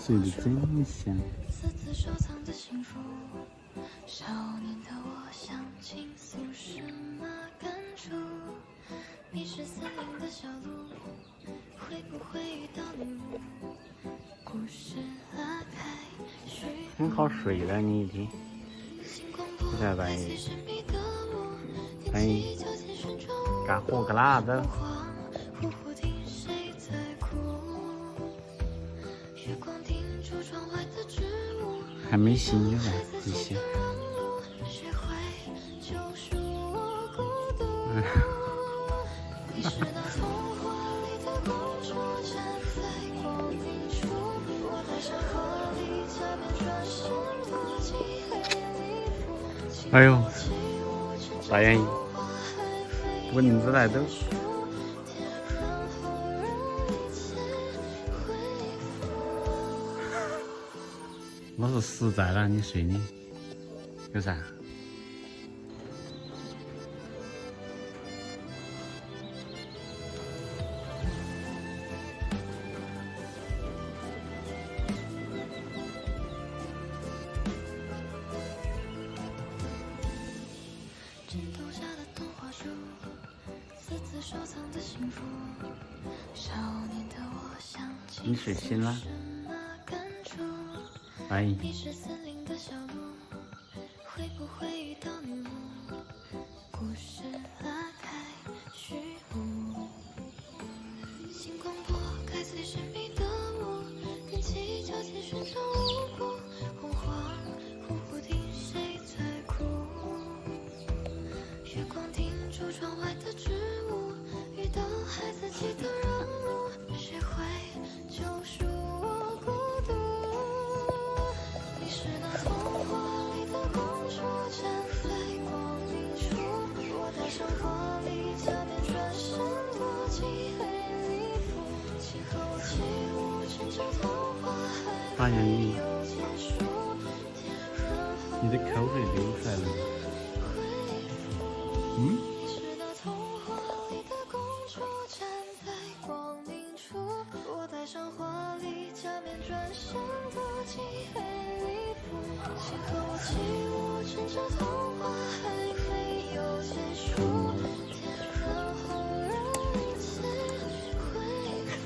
睡得真香。私自收藏的幸福，少年的我想倾诉什么感触？迷失森林的小路，会不会遇到你？故事拉开序幕，很好睡了，你一听。你在半夜，半夜干活干啥子？还没醒呢，你醒。哎呦，大眼睛，蚊子来都。我是实在了，你睡你，有啥？枕头下的童话书，私自收藏的幸福。少年的我想起你睡醒了？哎。迷失森林的小路，会不会遇到女巫？故事拉开序幕，星光拨开最神秘的雾，踮起脚尖寻找舞步，红黄糊糊听谁在哭？月光停住窗外的植物，遇到孩子气的人物，谁会救赎我孤独？你是那童话里的公主，站在光明处，我戴上华丽假面，转身躲进黑礼服，请和我起舞，趁着童话还没有结束，天人你的口水流出来了。嗯？你是那童话里的公主，站在光明处，我戴上华丽假面，转身躲进黑礼服，请和我起舞，趁着童话还没有结束，天人后人间恢复。